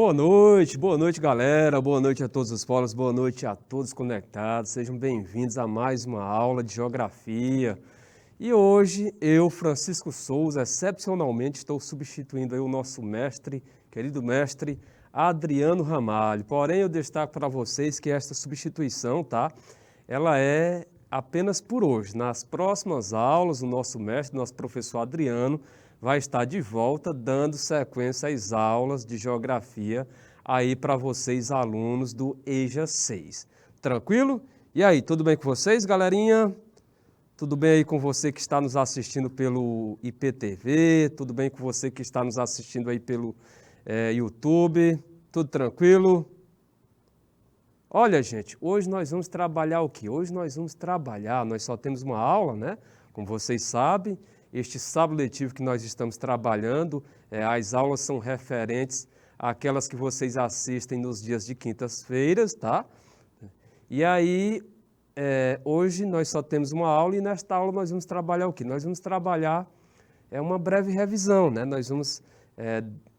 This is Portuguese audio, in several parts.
Boa noite, galera. Boa noite a todos os polos, boa noite a todos conectados. Sejam bem-vindos a mais uma aula de geografia. E hoje eu, Francisco Souza, excepcionalmente estou substituindo aí o nosso mestre, querido mestre Adriano Ramalho. Porém, eu destaco para vocês que esta substituição, tá? Ela é apenas por hoje. Nas próximas aulas, o nosso mestre, nosso professor Adriano, vai estar de volta dando sequência às aulas de geografia aí para vocês, alunos do EJA 6. Tranquilo? E aí, tudo bem com vocês, galerinha? Tudo bem aí com você que está nos assistindo pelo IPTV? Tudo bem com você que está nos assistindo aí pelo YouTube? Tudo tranquilo? Olha, gente, hoje nós vamos trabalhar o quê? Hoje nós só temos uma aula, né? Como vocês sabem, este sábado letivo que nós estamos trabalhando, as aulas são referentes àquelas que vocês assistem nos dias de quintas-feiras, tá? E aí, hoje nós só temos uma aula e nesta aula nós vamos trabalhar o quê? Nós vamos trabalhar uma breve revisão, né? Nós vamos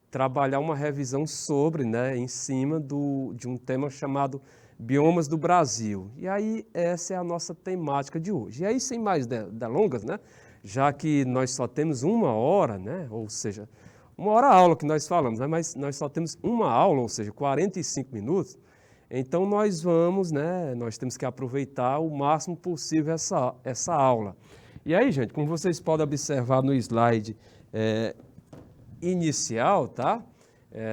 trabalhar uma revisão sobre, né, em cima de um tema chamado Biomas do Brasil. E aí, essa é a nossa temática de hoje. E aí, sem mais delongas, né? Já que nós só temos uma hora, né? Ou seja, uma hora a aula que nós falamos, né? Mas nós só temos uma aula, ou seja, 45 minutos, então nós vamos, né? Nós temos que aproveitar o máximo possível essa aula. E aí, gente, como vocês podem observar no slide inicial, tá?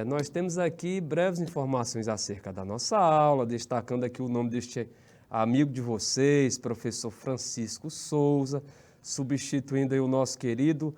Nós temos aqui breves informações acerca da nossa aula, destacando aqui o nome deste amigo de vocês, professor Francisco Souza, substituindo aí o nosso querido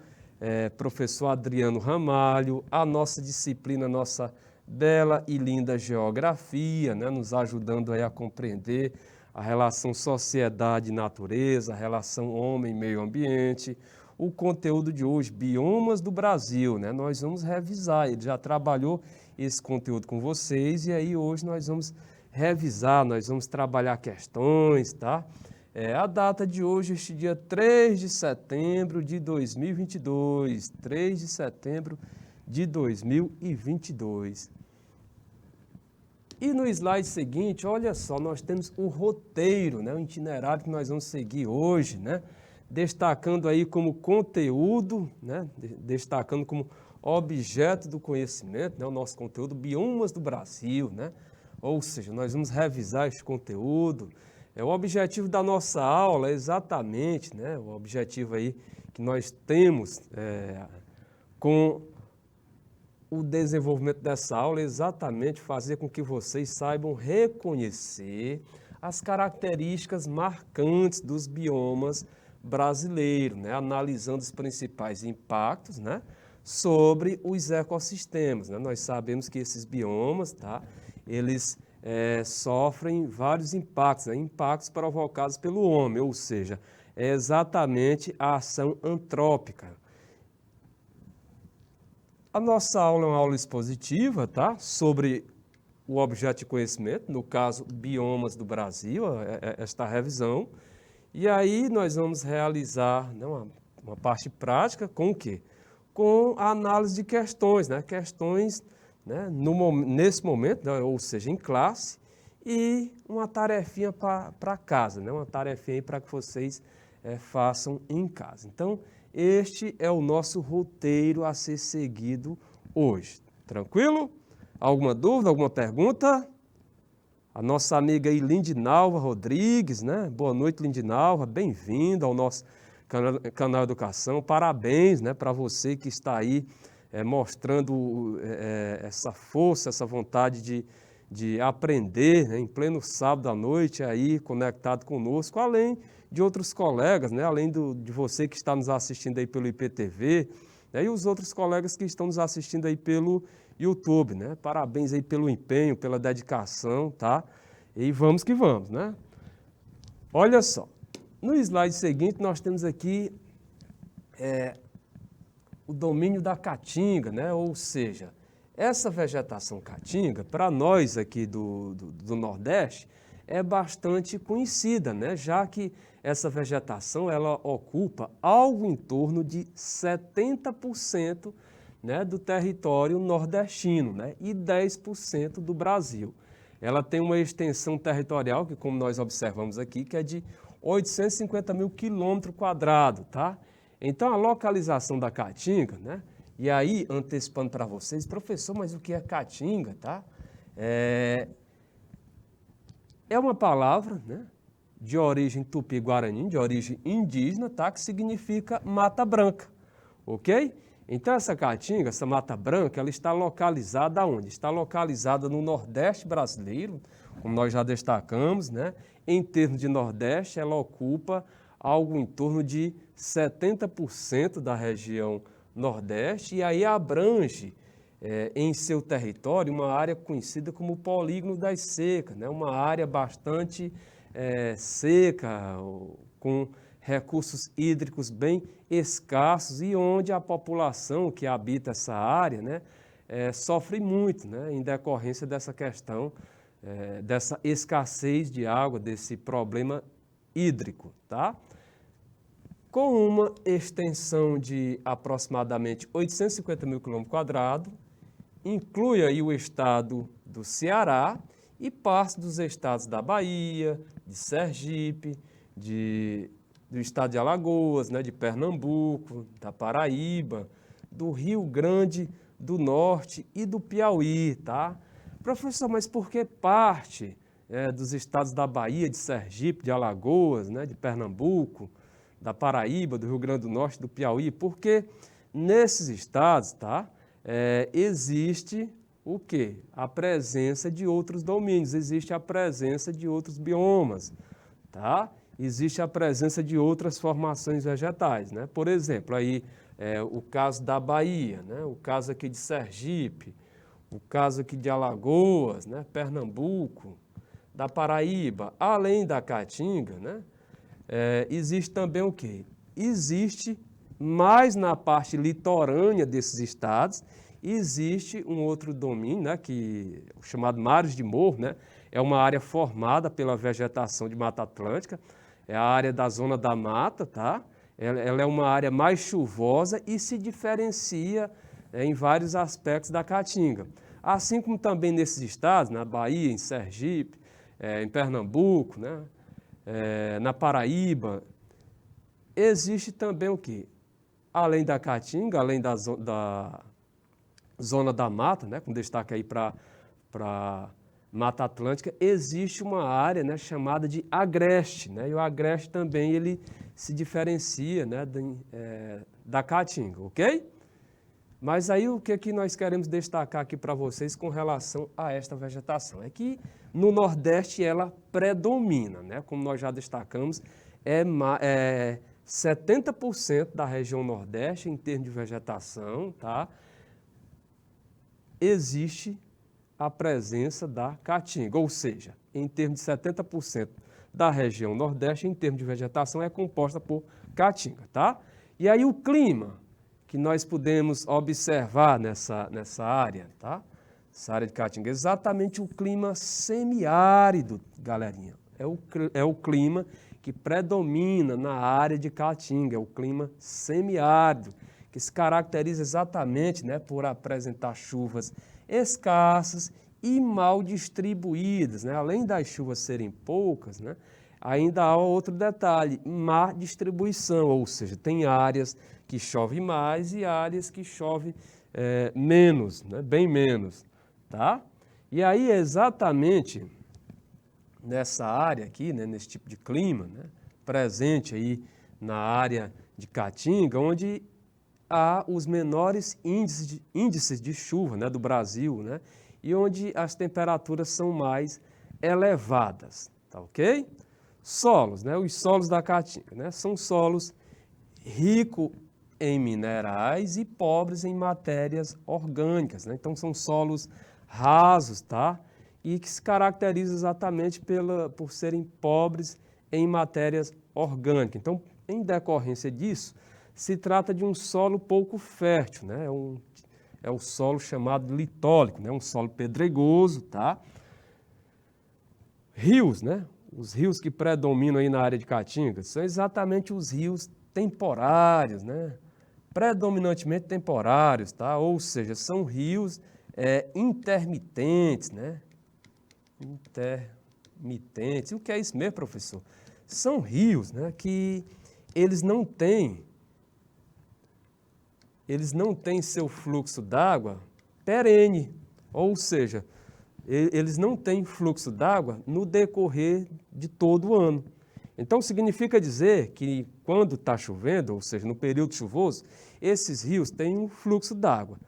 professor Adriano Ramalho, a nossa disciplina, nossa bela e linda geografia, né, nos ajudando aí a compreender a relação sociedade e natureza, a relação homem e meio ambiente. O conteúdo de hoje, Biomas do Brasil, né? Nós vamos revisar, ele já trabalhou esse conteúdo com vocês e aí hoje nós vamos revisar, nós vamos trabalhar questões, tá? A data de hoje, este dia 3 de setembro de 2022, 3 de setembro de 2022. E no slide seguinte, olha só, nós temos o roteiro, né? O itinerário que nós vamos seguir hoje, né? Destacando aí como conteúdo, né? Destacando como objeto do conhecimento, né? O nosso conteúdo, Biomas do Brasil, né? Ou seja, nós vamos revisar este conteúdo. O objetivo da nossa aula é exatamente, né? O objetivo aí que nós temos com o desenvolvimento dessa aula é exatamente fazer com que vocês saibam reconhecer as características marcantes dos biomas brasileiro, né? Analisando os principais impactos, né? Sobre os ecossistemas, né? Nós sabemos que esses biomas, tá? Eles sofrem vários impactos, né? Impactos provocados pelo homem, ou seja, é exatamente a ação antrópica. A nossa aula é uma aula expositiva, tá? Sobre o objeto de conhecimento, no caso, Biomas do Brasil, esta revisão. E aí nós vamos realizar, né, uma parte prática com o quê? Com a análise de questões, né? Questões, né, nesse momento, né, ou seja, em classe, e uma tarefinha para casa, né? Uma tarefinha para que vocês façam em casa. Então, este é o nosso roteiro a ser seguido hoje. Tranquilo? Alguma dúvida, alguma pergunta? A nossa amiga aí, Lindinalva Rodrigues, né? Boa noite, Lindinalva, bem-vindo ao nosso canal Educação. Parabéns, né, para você que está aí mostrando essa força, essa vontade de aprender, né, em pleno sábado à noite, aí conectado conosco, além de outros colegas, né, além de você que está nos assistindo aí pelo IPTV, né, e os outros colegas que estão nos assistindo aí pelo YouTube, né? Parabéns aí pelo empenho, pela dedicação, tá? E vamos que vamos, né? Olha só, no slide seguinte nós temos aqui o domínio da caatinga, né? Ou seja, essa vegetação caatinga, para nós aqui do Nordeste, é bastante conhecida, né? Já que essa vegetação ela ocupa algo em torno de 70%, né, do território nordestino, né, e 10% do Brasil. Ela tem uma extensão territorial, que como nós observamos aqui, que é de 850 mil quilômetros quadrados, tá? Então, a localização da Caatinga, né? E aí, antecipando para vocês, professor, mas o que é Caatinga, tá? É uma palavra, né? De origem tupi-guarani, de origem indígena, tá? Que significa mata branca, ok? Então, essa Caatinga, essa mata branca, ela está localizada onde? Está localizada no Nordeste brasileiro, como nós já destacamos, né? Em termos de Nordeste, ela ocupa algo em torno de 70% da região Nordeste e aí abrange em seu território uma área conhecida como Polígono das Secas, né? Uma área bastante seca, com recursos hídricos bem escassos e onde a população que habita essa área, né, sofre muito, né, em decorrência dessa questão, dessa escassez de água, desse problema hídrico, tá? Com uma extensão de aproximadamente 850 mil quilômetros quadrados, inclui aí o estado do Ceará e parte dos estados da Bahia, de Sergipe, do estado de Alagoas, né, de Pernambuco, da Paraíba, do Rio Grande do Norte e do Piauí, tá? Professor, mas por que parte dos estados da Bahia, de Sergipe, de Alagoas, né, de Pernambuco, da Paraíba, do Rio Grande do Norte, do Piauí? Porque nesses estados, tá, existe o quê? A presença de outros domínios, existe a presença de outros biomas, tá? Existe a presença de outras formações vegetais, né? Por exemplo, aí o caso da Bahia, né? O caso aqui de Sergipe, o caso aqui de Alagoas, né? Pernambuco, da Paraíba, além da Caatinga, né? Existe também o quê? Existe mais na parte litorânea desses estados, existe um outro domínio, né? Que é o chamado Mares de Morro, né? É uma área formada pela vegetação de Mata Atlântica, é a área da zona da mata, tá? Ela é uma área mais chuvosa e se diferencia em vários aspectos da Caatinga. Assim como também nesses estados, na Bahia, em Sergipe, em Pernambuco, né? Na Paraíba, existe também o quê? Além da Caatinga, além da zona da mata, né? Com destaque aí para Mata Atlântica, existe uma área, né, chamada de agreste, né? E o agreste também ele se diferencia, né, da Caatinga, ok? Mas aí o que nós queremos destacar aqui para vocês com relação a esta vegetação? É que no Nordeste ela predomina, né? Como nós já destacamos, 70% da região Nordeste em termos de vegetação, tá? Existe a presença da Caatinga, ou seja, em termos de 70% da região Nordeste, em termos de vegetação, é composta por Caatinga, tá? E aí o clima que nós podemos observar nessa área, tá? Essa área de Caatinga, exatamente o clima semiárido, galerinha. É o clima que predomina na área de Caatinga, é o clima semiárido, que se caracteriza exatamente, né, por apresentar chuvas escassas e mal distribuídas, né? Além das chuvas serem poucas, né, ainda há outro detalhe, má distribuição, ou seja, tem áreas que chove mais e áreas que chove menos, né, bem menos, tá? E aí exatamente nessa área aqui, né, nesse tipo de clima, né, presente aí na área de Caatinga, onde há os menores índices de chuva, né, do Brasil, né, e onde as temperaturas são mais elevadas, tá ok? Solos, né, os solos da Caatinga, né, são solos ricos em minerais e pobres em matérias orgânicas, né, então são solos rasos, tá? E que se caracterizam exatamente por serem pobres em matérias orgânicas. Então, em decorrência disso, se trata de um solo pouco fértil, né? É o solo chamado litólico, né? Um solo pedregoso, tá? Rios, né? Os rios que predominam aí na área de Caatinga são exatamente os rios temporários, né? predominantemente temporários, tá? Ou seja, são rios intermitentes, né? Intermitentes. E o que é isso mesmo, professor? São rios, né, que eles não têm seu fluxo d'água perene, ou seja, eles não têm fluxo d'água no decorrer de todo o ano. Então, significa dizer que quando está chovendo, ou seja, no período chuvoso, esses rios têm um fluxo d'água.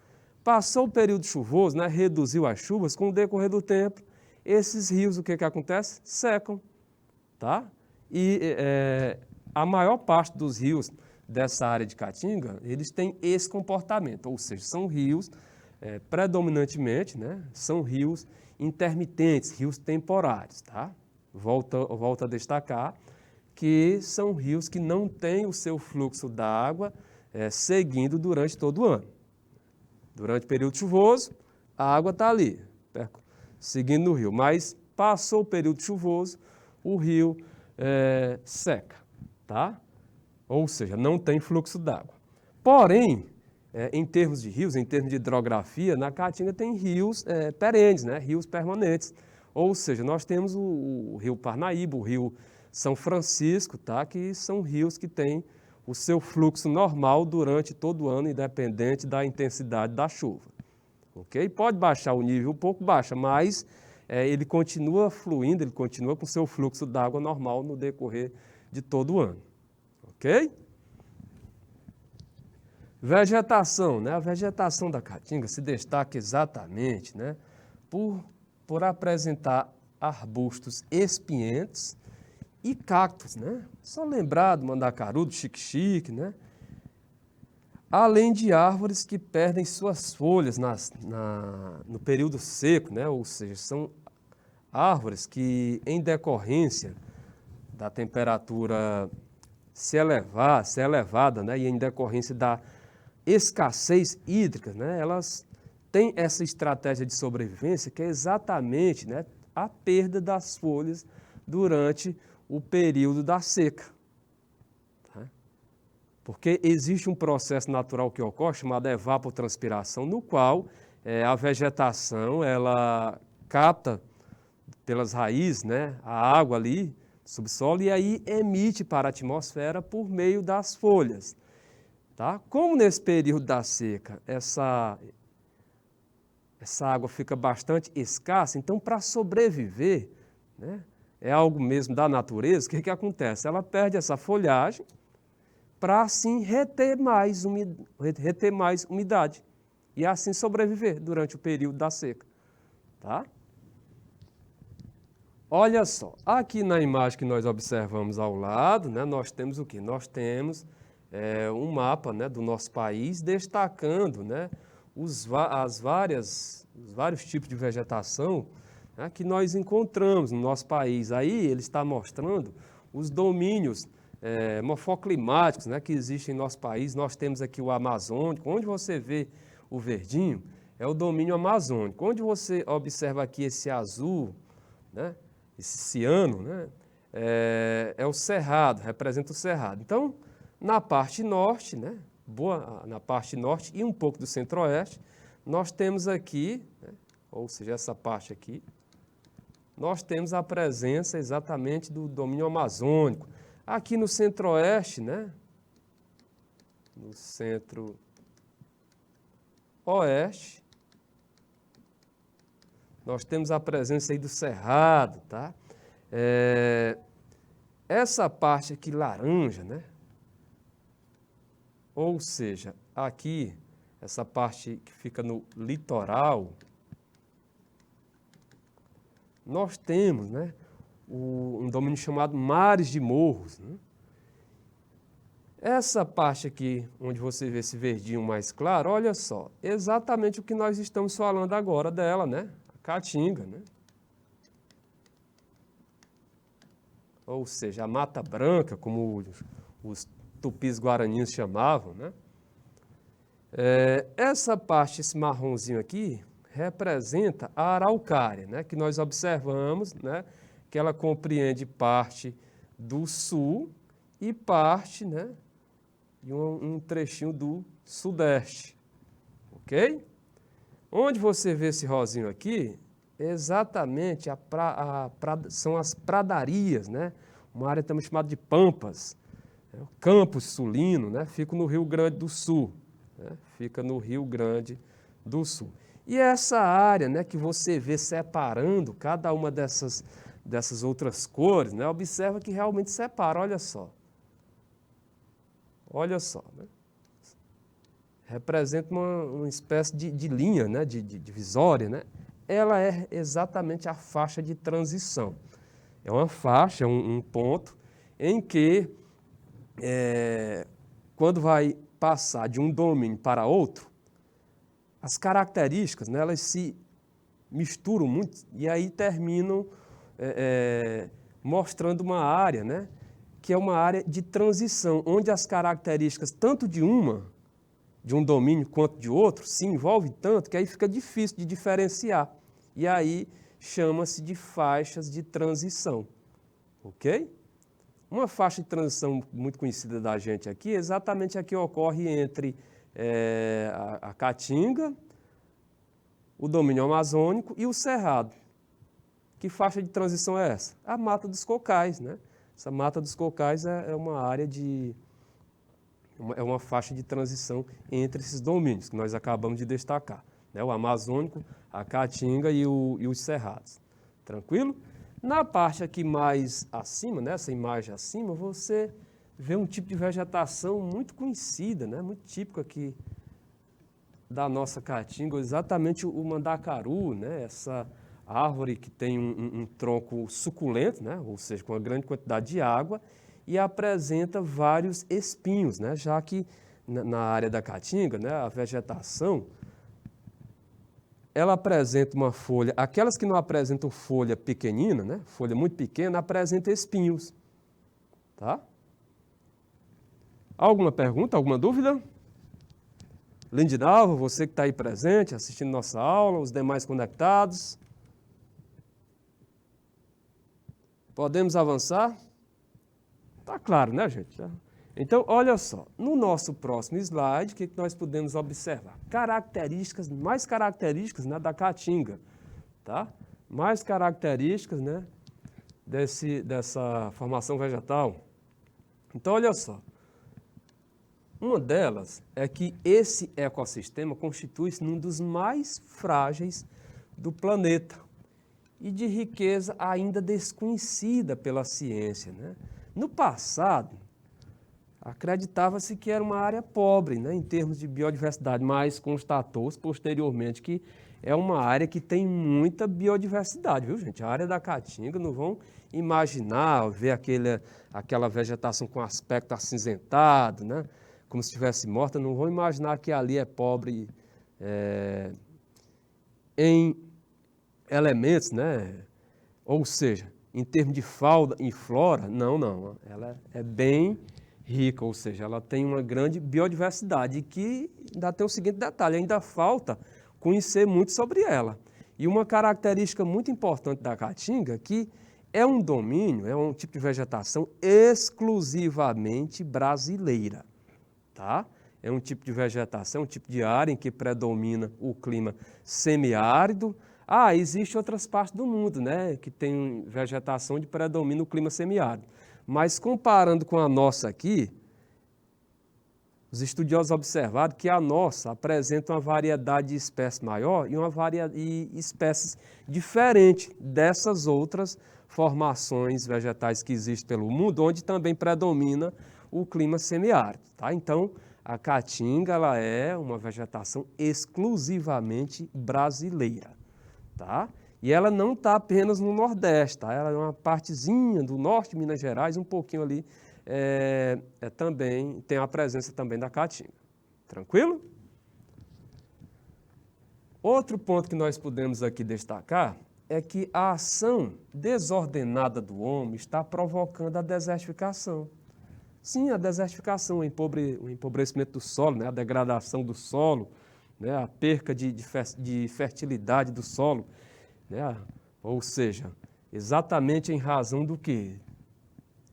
Passou o período chuvoso, né, reduziu as chuvas, com o decorrer do tempo, esses rios, o que acontece? Secam, tá? E a maior parte dos rios dessa área de Caatinga, eles têm esse comportamento, ou seja, são rios, predominantemente, né, são rios intermitentes, rios temporários, tá? Volto a destacar que são rios que não têm o seu fluxo d'água seguindo durante todo o ano. Durante o período chuvoso, a água está ali, seguindo no rio, mas passou o período chuvoso, o rio seca, tá? Ou seja, não tem fluxo d'água. Porém, em termos de rios, em termos de hidrografia, na Caatinga tem rios perenes, né? Rios permanentes. Ou seja, nós temos o rio Parnaíba, o rio São Francisco, tá? Que são rios que têm o seu fluxo normal durante todo o ano, independente da intensidade da chuva. Ok? Pode baixar o nível um pouco, baixa, mas ele continua fluindo, ele continua com o seu fluxo d'água normal no decorrer de todo o ano. Ok? Vegetação, né? A vegetação da Caatinga se destaca exatamente, né, por apresentar arbustos espinhentos e cactos, né? Só lembrar do mandacaru, do xique-xique, né? Além de árvores que perdem suas folhas no período seco, né? Ou seja, são árvores que, em decorrência da temperatura ser elevada, né? E em decorrência da escassez hídrica, né? Elas têm essa estratégia de sobrevivência que é exatamente, né, a perda das folhas durante o período da seca. Tá? Porque existe um processo natural que ocorre chamado evapotranspiração, no qual a vegetação ela capta pelas raízes, né, a água ali, subsolo, e aí emite para a atmosfera por meio das folhas. Tá? Como nesse período da seca essa água fica bastante escassa, então para sobreviver, né, é algo mesmo da natureza, o que acontece? Ela perde essa folhagem para assim reter mais umidade e assim sobreviver durante o período da seca. Tá? Olha só, aqui na imagem que nós observamos ao lado, né, nós temos o quê? Nós temos um mapa, né, do nosso país destacando, né, os vários tipos de vegetação, né, que nós encontramos no nosso país. Aí ele está mostrando os domínios morfoclimáticos, né, que existem em nosso país. Nós temos aqui o Amazônico, onde você vê o verdinho, é o domínio amazônico. Onde você observa aqui esse azul, né, esse ciano, né, é o cerrado, representa o cerrado. Então, na parte norte, né, na parte norte e um pouco do centro-oeste, nós temos aqui, né, ou seja, essa parte aqui, nós temos a presença exatamente do domínio amazônico. Aqui no centro-oeste, né, no centro-oeste, nós temos a presença aí do cerrado, tá? Essa parte aqui laranja, né? Ou seja, aqui, essa parte que fica no litoral, nós temos, né, um domínio chamado mares de morros. Né? Essa parte aqui, onde você vê esse verdinho mais claro, olha só, exatamente o que nós estamos falando agora dela, né? A Caatinga, né? Ou seja, a Mata Branca, como os tupis guaranis chamavam, né? Essa parte, esse marronzinho aqui, representa a araucária, né? Que nós observamos, né? Que ela compreende parte do sul e parte, né, e um trechinho do Sudeste, ok? Onde você vê esse rosinho aqui, exatamente são as pradarias, né? Uma área também chamada de Pampas, né? O Campos Sulino, né? Fica no Rio Grande do Sul, né? Fica no Rio Grande do Sul. E essa área, né, que você vê separando cada uma dessas outras cores, né? Observa que realmente separa, olha só. Olha só, né? Representa uma espécie de linha, né? de divisória, né? Ela é exatamente a faixa de transição. É uma faixa, um ponto, em que, quando vai passar de um domínio para outro, as características, né, elas se misturam muito e aí terminam mostrando uma área, né, que é uma área de transição, onde as características tanto de um domínio quanto de outro se envolvem tanto que aí fica difícil de diferenciar. E aí chama-se de faixas de transição, ok? Uma faixa de transição muito conhecida da gente aqui, exatamente a que ocorre entre a Caatinga, o domínio amazônico e o Cerrado. Que faixa de transição é essa? A Mata dos Cocais, né? Essa Mata dos Cocais é uma área é uma faixa de transição entre esses domínios que nós acabamos de destacar, né? O amazônico, a Caatinga e os cerrados. Tranquilo? Na parte aqui mais acima, nessa imagem acima, você vê um tipo de vegetação muito conhecida, né? Muito típico aqui da nossa Caatinga, exatamente o mandacaru, né? Essa árvore que tem um tronco suculento, né? Ou seja, com uma grande quantidade de água, e apresenta vários espinhos, né? Já que na área da Caatinga, né, a vegetação, ela apresenta uma folha, aquelas que não apresentam folha pequenina, né, folha muito pequena, apresentam espinhos. Tá? Alguma pergunta, alguma dúvida? Lindinalva, você que está aí presente, assistindo nossa aula, os demais conectados. Podemos avançar? Tá claro, né, gente? Então, olha só, no nosso próximo slide, o que nós podemos observar? Mais características, né, da Caatinga, tá? Mais características, né, dessa formação vegetal. Então, olha só, uma delas é que esse ecossistema constitui-se num dos mais frágeis do planeta e de riqueza ainda desconhecida pela ciência, né? No passado, acreditava-se que era uma área pobre, né, em termos de biodiversidade, mas constatou-se posteriormente que é uma área que tem muita biodiversidade, viu, gente? A área da Caatinga, não vão imaginar ver aquela vegetação com aspecto acinzentado, né, como se estivesse morta, não vão imaginar que ali é pobre em elementos, né, ou seja, em termos de fauna e flora, não, ela é bem rica, ou seja, ela tem uma grande biodiversidade e que ainda tem o seguinte detalhe, ainda falta conhecer muito sobre ela. E uma característica muito importante da Caatinga que é um domínio, é um tipo de vegetação exclusivamente brasileira, tá? É um tipo de vegetação, um tipo de área em que predomina o clima semiárido. Existem outras partes do mundo, né, que tem vegetação onde predomina o clima semiárido. Mas comparando com a nossa aqui, os estudiosos observaram que a nossa apresenta uma variedade de espécies maior e espécies diferentes dessas outras formações vegetais que existem pelo mundo, onde também predomina o clima semiárido. Tá? Então, a Caatinga ela é uma vegetação exclusivamente brasileira. Tá? E ela não está apenas no Nordeste, tá? Ela é uma partezinha do norte de Minas Gerais, um pouquinho ali, também tem a presença também da Caatinga. Tranquilo? Outro ponto que nós podemos aqui destacar é que a ação desordenada do homem está provocando a desertificação. Sim, a desertificação, o empobrecimento do solo, né? A degradação do solo, né? A perca de fertilidade do solo, né? Ou seja, exatamente em razão do quê?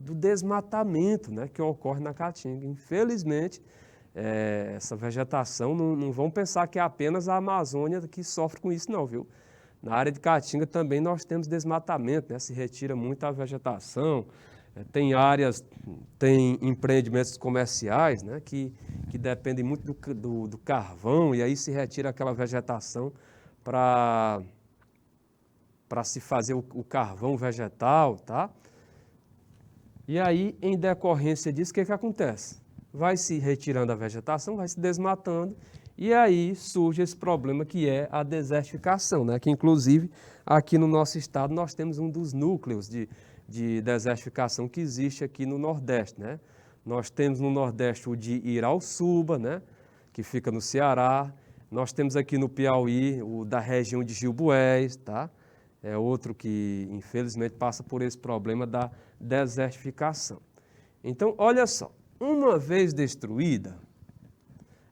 do desmatamento, né, que ocorre na Caatinga. Infelizmente, essa vegetação, não vão pensar que é apenas a Amazônia que sofre com isso não, viu? Na área de Caatinga também nós temos desmatamento, né, se retira muita vegetação, tem empreendimentos comerciais, né, que dependem muito do carvão, e aí se retira aquela vegetação para se fazer o carvão vegetal, tá? E aí, em decorrência disso, o que acontece? Vai se retirando a vegetação, vai se desmatando, e aí surge esse problema que é a desertificação, né? Que inclusive aqui no nosso estado nós temos um dos núcleos de desertificação que existe aqui no Nordeste, né? Nós temos no Nordeste o de Irauçuba, né? Que fica no Ceará. Nós temos aqui no Piauí o da região de Gilboés, tá? É outro que, infelizmente, passa por esse problema da desertificação. Então, olha só, uma vez destruída,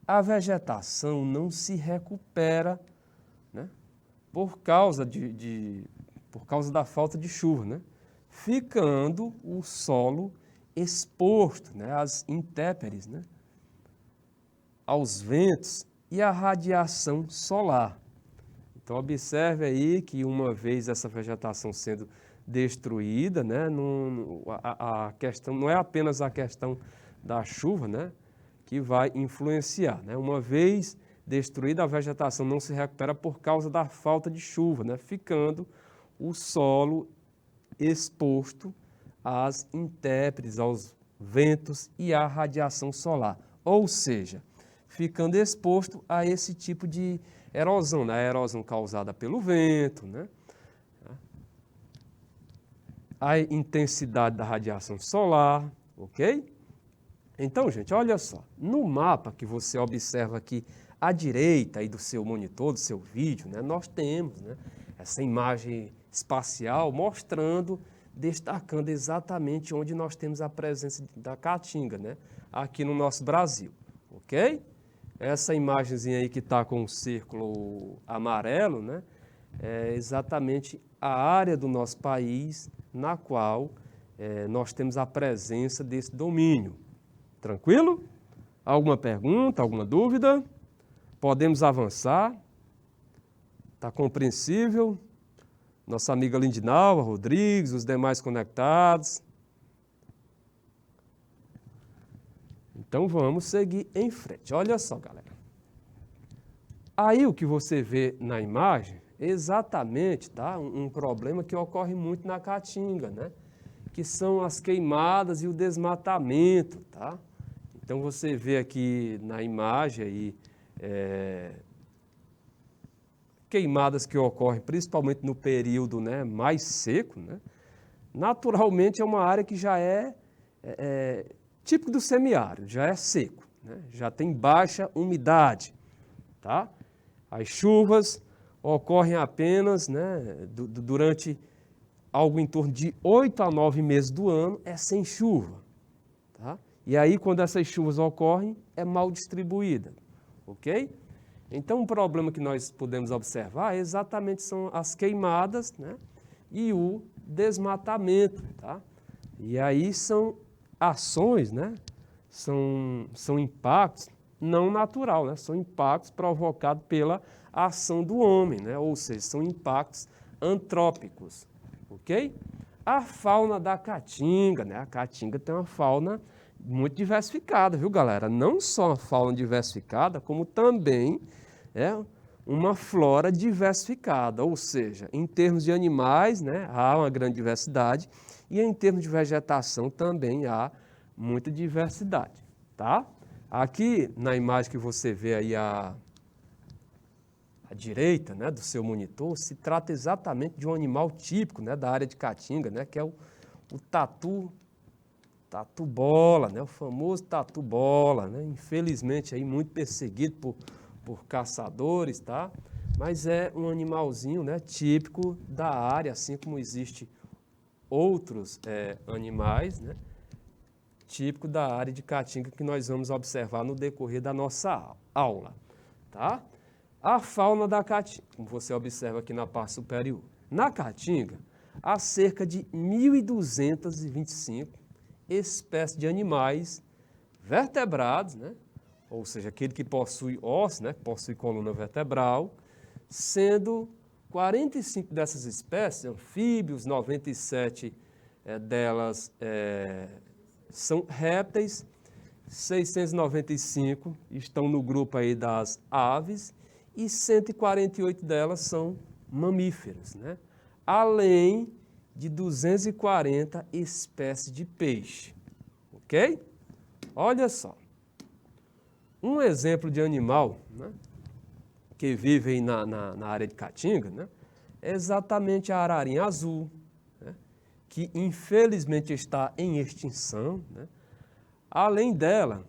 a vegetação não se recupera, né? Por causa da falta de chuva, né? Ficando o solo exposto, né, às intempéries, né, aos ventos e à radiação solar. Então, observe aí que uma vez essa vegetação sendo destruída, né, a questão não é apenas a questão da chuva, né, que vai influenciar, né? Uma vez destruída, a vegetação não se recupera por causa da falta de chuva, né, ficando o solo exposto às intempéries, aos ventos e à radiação solar. Ou seja, ficando exposto a esse tipo de erosão, né? A erosão causada pelo vento, né? A intensidade da radiação solar, ok? Então, gente, olha só, no mapa que você observa aqui à direita aí do seu monitor, do seu vídeo, né, nós temos, né, essa imagem espacial mostrando, destacando exatamente onde nós temos a presença da Caatinga, né, aqui no nosso Brasil, ok? Essa imagenzinha aí que está com um círculo amarelo, né, é exatamente a área do nosso país na qual nós temos a presença desse domínio. Tranquilo? Alguma pergunta, alguma dúvida? Podemos avançar? Está compreensível? Nossa amiga Lindinalva, Rodrigues, os demais conectados. Então vamos seguir em frente. Olha só, galera. Aí o que você vê na imagem é exatamente, tá, um problema que ocorre muito na Caatinga, né? Que são as queimadas e o desmatamento, tá? Então você vê aqui na imagem aí, queimadas que ocorrem principalmente no período, né, mais seco, né? Naturalmente é uma área que já é típico do semiárido, já é seco, né? Já tem baixa umidade, tá? As chuvas ocorrem apenas, né, durante algo em torno de 8 a 9 meses do ano é sem chuva, tá? E aí, quando essas chuvas ocorrem, é mal distribuída, ok? Então, um problema que nós podemos observar exatamente são as queimadas, né, e o desmatamento, tá? E aí são ações, né, são impactos não naturais, né, são impactos provocados pela ação do homem, né, ou seja, são impactos antrópicos, ok? A fauna da Caatinga, né, a Caatinga tem uma fauna muito diversificada, viu, galera? Não só uma fauna diversificada, como também uma flora diversificada, ou seja, em termos de animais, né, há uma grande diversidade, e em termos de vegetação também há muita diversidade, tá? Aqui na imagem que você vê aí à direita, né, do seu monitor, se trata exatamente de um animal típico, né, da área de Caatinga, né, que é o tatu-bola, né, o famoso tatu-bola, né, infelizmente aí muito perseguido por caçadores, tá? Mas é um animalzinho, né, típico da área, assim como existe outros animais, né, típico da área de Caatinga que nós vamos observar no decorrer da nossa aula, tá? A fauna da Caatinga, como você observa aqui na parte superior. Na Caatinga, há cerca de 1.225 espécies de animais vertebrados, né? Ou seja, aquele que possui ossos, né? Que possui coluna vertebral, sendo 45 dessas espécies, anfíbios, 97 delas são répteis, 695 estão no grupo aí das aves e 148 delas são mamíferos, né? Além de 240 espécies de peixe, ok? Olha só, um exemplo de animal, né, que vive aí na área de Caatinga, né, é exatamente a ararinha azul, né, que infelizmente está em extinção, né. Além dela,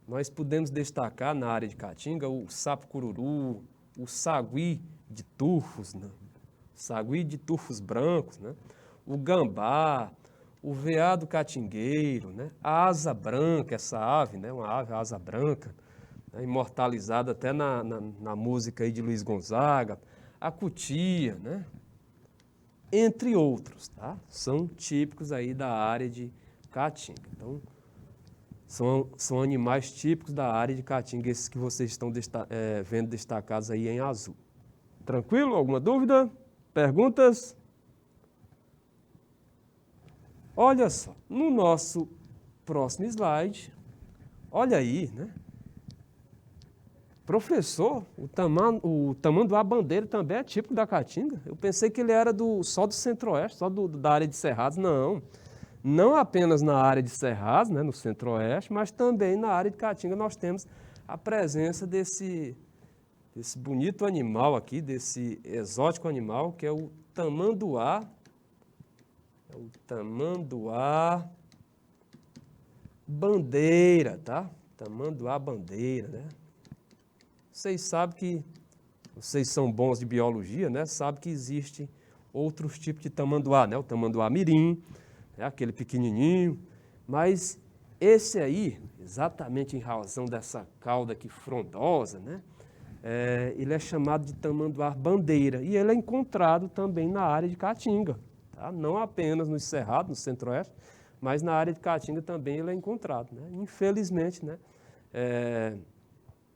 nós podemos destacar na área de Caatinga o sapo-cururu, o sagui de tufos, né, sagui de tufos brancos, né, o gambá, o veado catingueiro, né, a asa branca, essa ave, né, uma ave asa branca, né, imortalizada até na música aí de Luiz Gonzaga, a cutia, né, entre outros, tá? São típicos aí da área de Caatinga. Então, são animais típicos da área de Caatinga, esses que vocês estão vendo destacados aí em azul. Tranquilo? Alguma dúvida? Perguntas? Olha só, no nosso próximo slide, olha aí, né? Professor, o tamanduá-bandeira também é típico da Caatinga. Eu pensei que ele era só do centro-oeste, só da área de Cerrados. Não, não apenas na área de Cerrados, né, no centro-oeste, mas também na área de Caatinga nós temos a presença desse bonito animal aqui, desse exótico animal, que é o tamanduá. É o tamanduá-bandeira, tá? Tamanduá-bandeira, né? Vocês sabem que, vocês são bons de biologia, né? Sabem que existe outros tipos de tamanduá, né? O tamanduá-mirim, né? Aquele pequenininho, mas esse aí, exatamente em razão dessa cauda aqui frondosa, né? Ele é chamado de tamanduá-bandeira e ele é encontrado também na área de Caatinga, tá? Não apenas no Cerrado, no centro-oeste, mas na área de Caatinga também ele é encontrado, né? Infelizmente, né?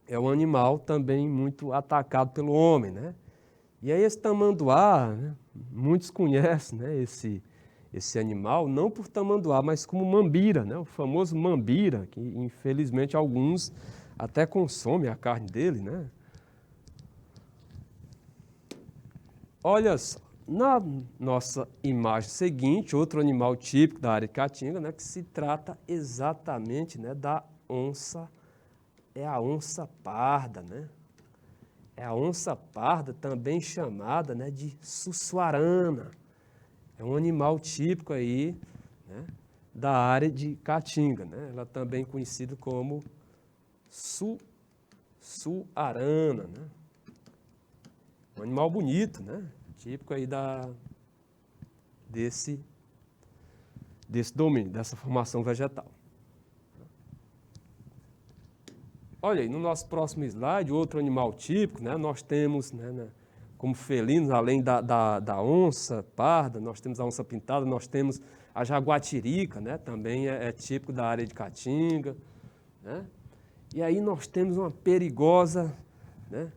É um animal também muito atacado pelo homem, né? E aí esse tamanduá, né, muitos conhecem, né, esse animal, não por tamanduá, mas como mambira, né? O famoso mambira, que infelizmente alguns até consomem a carne dele, né? Olha só, na nossa imagem seguinte, outro animal típico da área de Caatinga, né, que se trata exatamente, né, da onça. É a onça parda, né? É a onça parda, também chamada, né, de sussuarana. É um animal típico aí, né, da área de Caatinga, né? Ela também é conhecida como sussuarana, né? Um animal bonito, né? Típico aí desse domínio, dessa formação vegetal. Olha aí, no nosso próximo slide, outro animal típico, né? Nós temos, né, como felinos, além da onça parda, nós temos a onça pintada, nós temos a jaguatirica, né? Também é típico da área de Caatinga, né? E aí nós temos uma perigosa, né?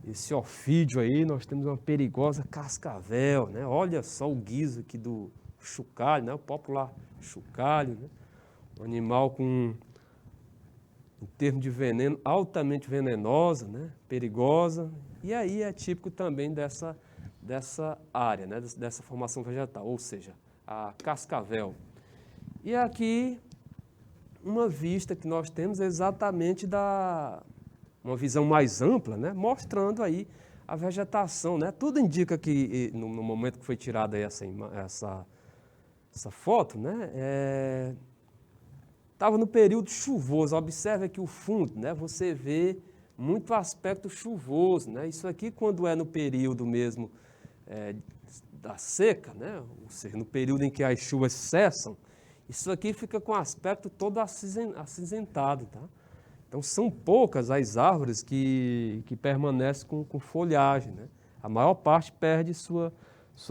Esse ofídeo aí, nós temos uma perigosa cascavel, né? Olha só o guiso aqui do chocalho, né? O popular chocalho, né? Um animal com, em termos de veneno, altamente venenosa, né? Perigosa, e aí é típico também dessa área, né? Dessa formação vegetal, ou seja, a cascavel. E aqui, uma vista que nós temos é exatamente uma visão mais ampla, né? Mostrando aí a vegetação, né? Tudo indica que, no momento que foi tirada aí essa foto, né? Estava no período chuvoso. Observe aqui o fundo, né? Você vê muito aspecto chuvoso, né? Isso aqui, quando é no período mesmo da seca, né? Ou seja, no período em que as chuvas cessam, isso aqui fica com aspecto todo acinzentado, tá? Então, são poucas as árvores que permanecem com folhagem, né? A maior parte perde sua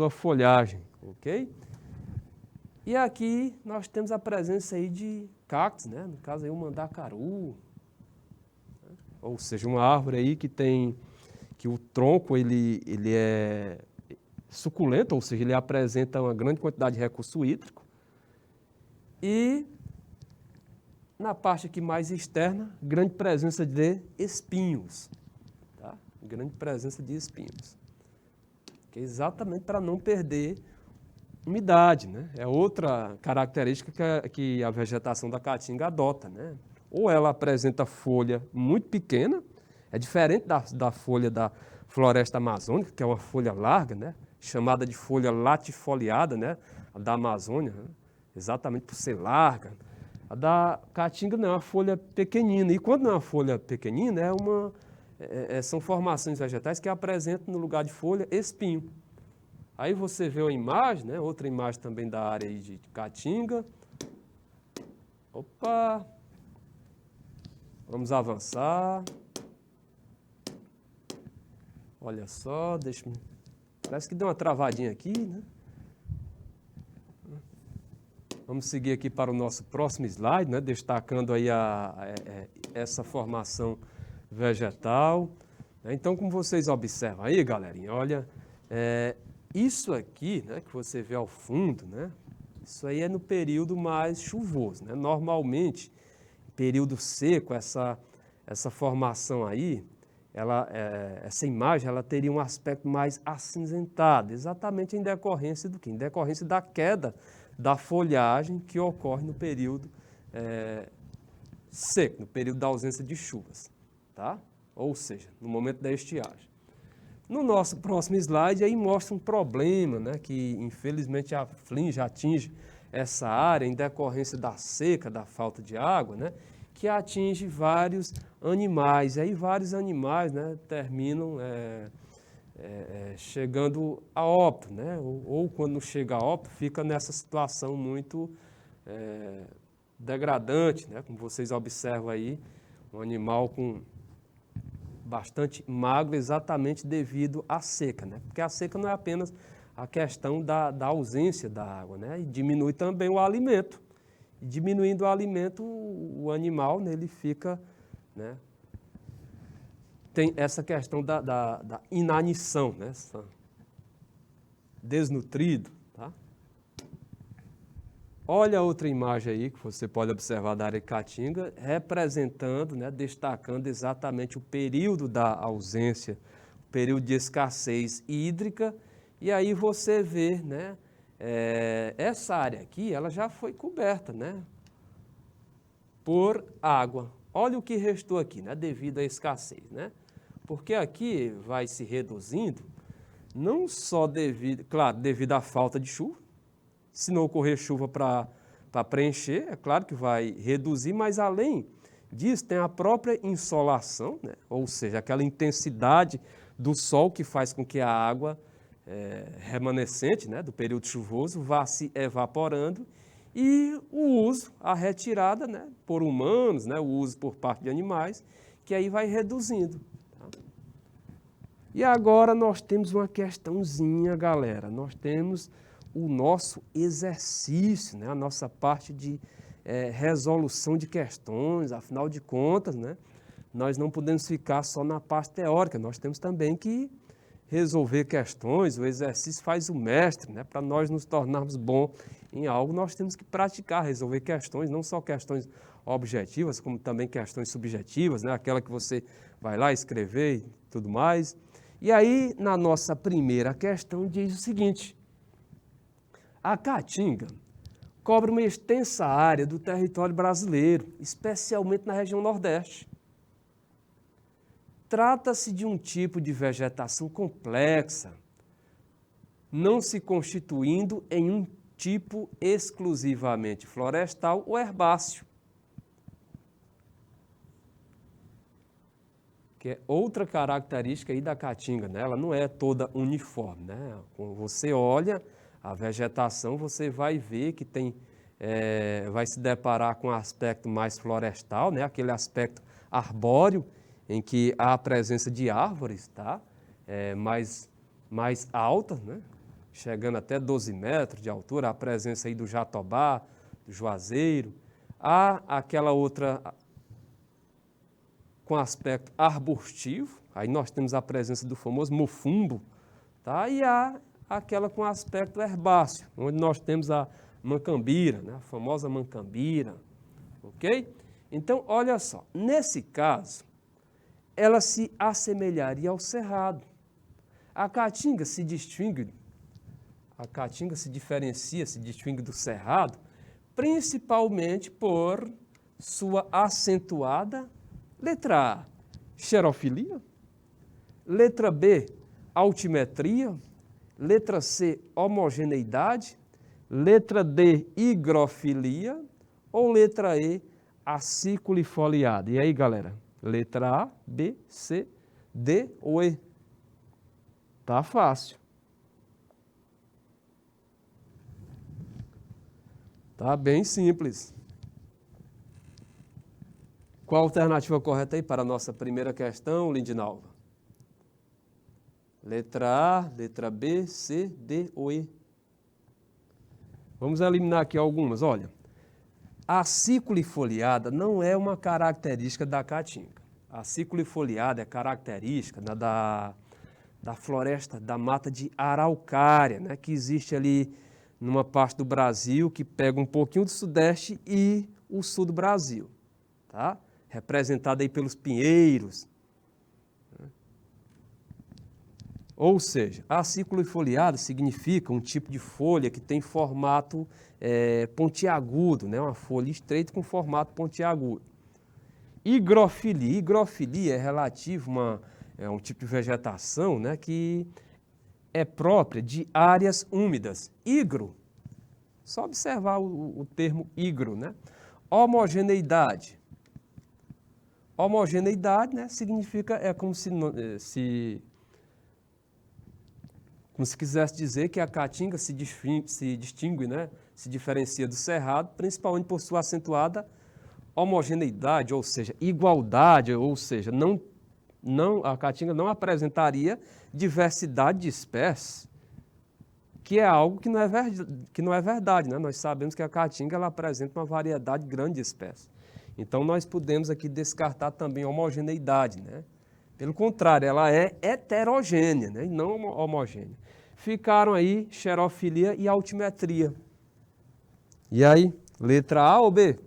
folhagem, ok? E aqui nós temos a presença aí de cactos, né? No caso aí o mandacaru, né? Ou seja, uma árvore aí que o tronco ele é suculento, ou seja, ele apresenta uma grande quantidade de recurso hídrico. E na parte aqui mais externa, grande presença de espinhos, tá? Grande presença de espinhos, que é exatamente para não perder umidade, né? É outra característica que a vegetação da caatinga adota, né? Ou ela apresenta folha muito pequena, é diferente da folha da floresta amazônica, que é uma folha larga, né? Chamada de folha latifoliada, né? A da Amazônia, né? Exatamente por ser larga. A da caatinga não, é uma folha pequenina. E quando não é uma folha pequenina, são formações vegetais que apresentam no lugar de folha espinho. Aí você vê uma imagem, né? Outra imagem também da área aí de caatinga. Opa! Vamos avançar. Olha só, parece que deu uma travadinha aqui, né? Vamos seguir aqui para o nosso próximo slide, né? Destacando aí essa formação vegetal. Então, como vocês observam aí, galerinha, olha, isso aqui, né, que você vê ao fundo, né, isso aí é no período mais chuvoso, né? Normalmente, período seco, essa formação aí, essa imagem, ela teria um aspecto mais acinzentado, exatamente em decorrência do quê? Em decorrência da queda da folhagem que ocorre no período seco, no período da ausência de chuvas, tá? Ou seja, no momento da estiagem. No nosso próximo slide, aí mostra um problema, né, que infelizmente atinge essa área em decorrência da seca, da falta de água, né, que atinge vários animais. E aí vários animais, né, terminam chegando a óbito, né, ou quando não chega a óbito, fica nessa situação muito degradante, né, como vocês observam aí, um animal com bastante magro exatamente devido à seca, né? Porque a seca não é apenas a questão da ausência da água, né? E diminui também o alimento. E diminuindo o alimento, o animal, né, ele fica, né? Tem essa questão da inanição, né? Desnutrido, tá? Olha outra imagem aí que você pode observar da área de caatinga, representando, né, destacando exatamente o período da ausência, o período de escassez hídrica, e aí você vê, né, essa área aqui, ela já foi coberta, né, por água. Olha o que restou aqui, né, devido à escassez, né, porque aqui vai se reduzindo, não só devido à falta de chuva. Se não ocorrer chuva para preencher, é claro que vai reduzir, mas além disso tem a própria insolação, né? Ou seja, aquela intensidade do sol que faz com que a água remanescente, né, do período chuvoso vá se evaporando e o uso, a retirada, né, por humanos, né, o uso por parte de animais, que aí vai reduzindo. Tá? E agora nós temos uma questãozinha, galera, nós temos o nosso exercício, né? A nossa parte de resolução de questões, afinal de contas, né? Nós não podemos ficar só na parte teórica, nós temos também que resolver questões, o exercício faz o mestre, né? Para nós nos tornarmos bons em algo, nós temos que praticar, resolver questões, não só questões objetivas, como também questões subjetivas, né? Aquela que você vai lá escrever e tudo mais. E aí, na nossa primeira questão, diz o seguinte: a caatinga cobre uma extensa área do território brasileiro, especialmente na região Nordeste. Trata-se de um tipo de vegetação complexa, não se constituindo em um tipo exclusivamente florestal ou herbáceo, que é outra característica aí da caatinga, né? Ela não é toda uniforme, né? Quando você olha a vegetação, você vai ver que vai se deparar com um aspecto mais florestal, né? Aquele aspecto arbóreo, em que há a presença de árvores, tá? Mais altas, né? chegando até 12 metros de altura, a presença aí do jatobá, do juazeiro. Há aquela outra com aspecto arbustivo, aí nós temos a presença do famoso mofumbo, tá? E há aquela com aspecto herbáceo, onde nós temos a mancambira, né? A famosa mancambira, ok? Então, olha só, nesse caso, ela se assemelharia ao cerrado. A caatinga se diferencia, se distingue do cerrado, principalmente por sua acentuada letra A, xerofilia, letra B, altimetria, letra C, homogeneidade, letra D, higrofilia ou letra E, aciculifoliada. E aí, galera? Letra A, B, C, D ou E? Tá fácil. Tá bem simples. Qual a alternativa correta aí para a nossa primeira questão, Lindinalva? Letra A, letra B, C, D ou E? Vamos eliminar aqui algumas. Olha, a aciculifoliada não é uma característica da caatinga. A aciculifoliada é característica da floresta, da mata de araucária, né, que existe ali numa parte do Brasil que pega um pouquinho do sudeste e o sul do Brasil, tá? Representada aí pelos pinheiros. Ou seja, a aciculifoliada significa um tipo de folha que tem formato pontiagudo, né? Uma folha estreita com formato pontiagudo. Higrofilia é relativo a um tipo de vegetação, né, que é própria de áreas úmidas. Higro, só observar o termo higro, né? Homogeneidade. Homogeneidade, né, significa, como se quisesse dizer que a caatinga se distingue, né, se diferencia do cerrado, principalmente por sua acentuada homogeneidade, ou seja, igualdade, ou seja, a caatinga não apresentaria diversidade de espécies, que é algo que não é verdade, né? Nós sabemos que a caatinga ela apresenta uma variedade grande de espécies. Então, nós podemos aqui descartar também a homogeneidade, né? Pelo contrário, ela é heterogênea, né? E não homogênea. Ficaram aí xerofilia e altimetria. E aí, letra A ou B?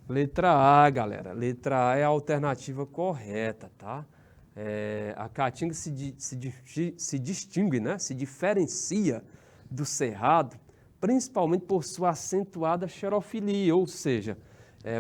Letra A, galera. Letra A é a alternativa correta, tá? A caatinga se distingue, né? Se diferencia do cerrado, principalmente por sua acentuada xerofilia, ou seja,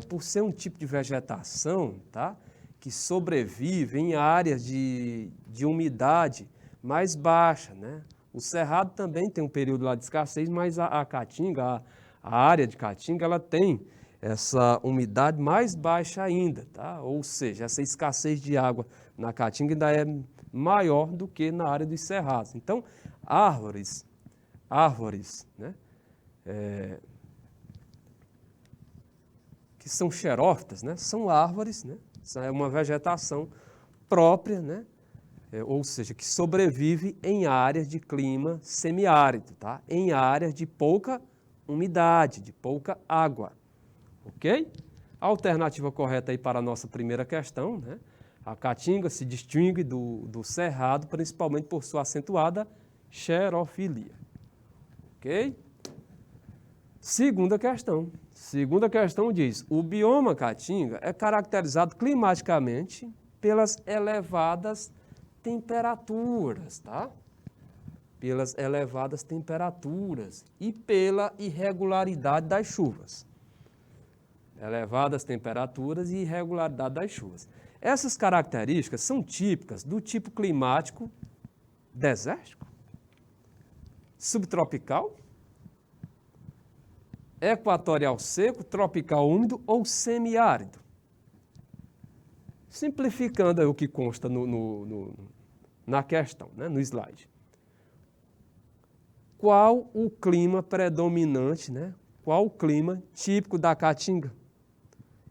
por ser um tipo de vegetação, tá? Que sobrevive em áreas de umidade mais baixa, né? O cerrado também tem um período lá de escassez, mas a caatinga, a área de caatinga, ela tem essa umidade mais baixa ainda, tá? Ou seja, essa escassez de água na caatinga ainda é maior do que na área dos cerrados. Então, árvores, né? Que são xerófitas, né? São árvores, né? É uma vegetação própria, né? Ou seja, que sobrevive em áreas de clima semiárido, tá? Em áreas de pouca umidade, de pouca água. Ok? A alternativa correta aí para a nossa primeira questão, né? A caatinga se distingue do cerrado, principalmente por sua acentuada xerofilia. Ok? Segunda questão. Segunda questão diz, o bioma caatinga é caracterizado climaticamente pelas elevadas temperaturas, tá? Pelas elevadas temperaturas e pela irregularidade das chuvas. Elevadas temperaturas e irregularidade das chuvas. Essas características são típicas do tipo climático desértico, subtropical, equatorial seco, tropical úmido ou semiárido. Simplificando aí o que consta na questão, né, no slide. Qual o clima predominante, né? Qual o clima típico da caatinga?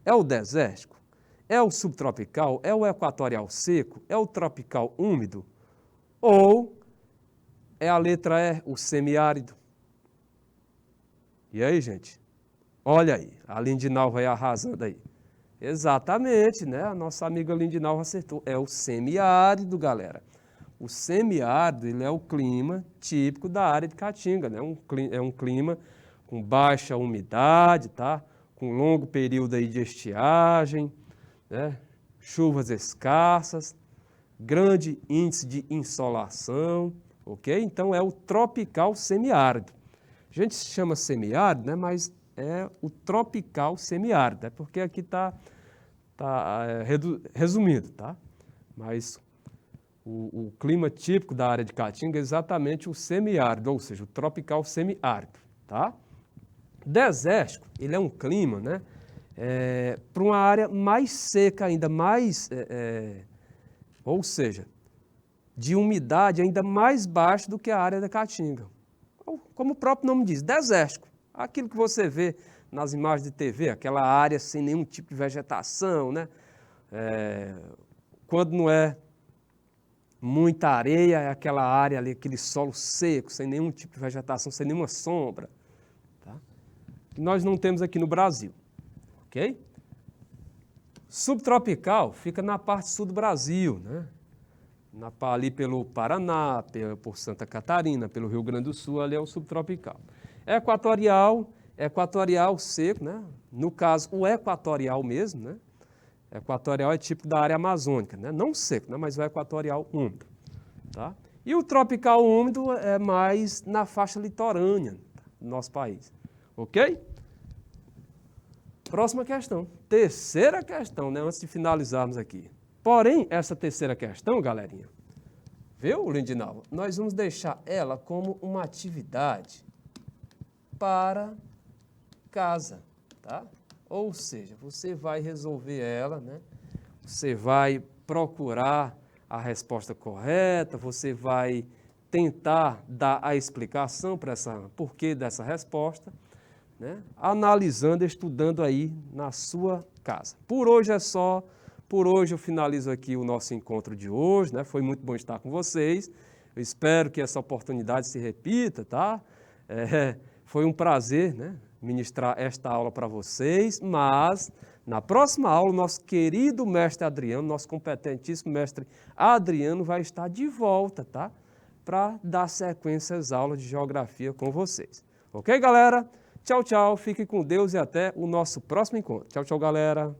É o desértico? É o subtropical? É o equatorial seco? É o tropical úmido? Ou É a letra E, o semiárido. E aí, gente? Olha aí, a Lindinalva aí arrasando aí. Exatamente, né? A nossa amiga Lindinalva acertou. É o semiárido, galera. O semiárido, ele é o clima típico da área de Caatinga, né? É um clima com baixa umidade, tá? Com longo período aí de estiagem, né? Chuvas escassas, grande índice de insolação, ok? Então é o tropical semiárido. A gente chama semiárido, né? Mas é o tropical semiárido, né? Porque aqui está resumido, tá? Mas o clima típico da área de Caatinga é exatamente o semiárido, ou seja, o tropical semiárido, tá? Desértico, ele é um clima, né? Para uma área mais seca, ainda mais, ou seja, de umidade ainda mais baixa do que a área da Caatinga. Como o próprio nome diz, desértico. Aquilo que você vê nas imagens de TV, aquela área sem nenhum tipo de vegetação, né? Quando não é muita areia, é aquela área ali, aquele solo seco, sem nenhum tipo de vegetação, sem nenhuma sombra. Tá? Que nós não temos aqui no Brasil, ok? Subtropical fica na parte sul do Brasil, né? Ali pelo Paraná, por Santa Catarina, pelo Rio Grande do Sul, ali é o subtropical. Equatorial seco, né? No caso, o equatorial mesmo, né? Equatorial é típico da área amazônica, né? Não seco, né? Mas o equatorial úmido. Tá? E o tropical úmido é mais na faixa litorânea do nosso país. Ok? Próxima questão. Terceira questão, né? Antes de finalizarmos aqui. Porém, essa terceira questão, galerinha, viu, Lindinalva? Nós vamos deixar ela como uma atividade para casa, tá? Ou seja, você vai resolver ela, né? Você vai procurar a resposta correta, você vai tentar dar a explicação para porquê dessa resposta, né? Analisando, estudando aí na sua casa. Por hoje é só. Por hoje eu finalizo aqui o nosso encontro de hoje, né? Foi muito bom estar com vocês. Eu espero que essa oportunidade se repita, tá? Foi um prazer, né, ministrar esta aula para vocês, mas na próxima aula o nosso querido mestre Adriano, nosso competentíssimo mestre Adriano vai estar de volta, tá? Para dar sequência às aulas de geografia com vocês. Ok, galera? Tchau, tchau. Fique com Deus e até o nosso próximo encontro. Tchau, tchau, galera.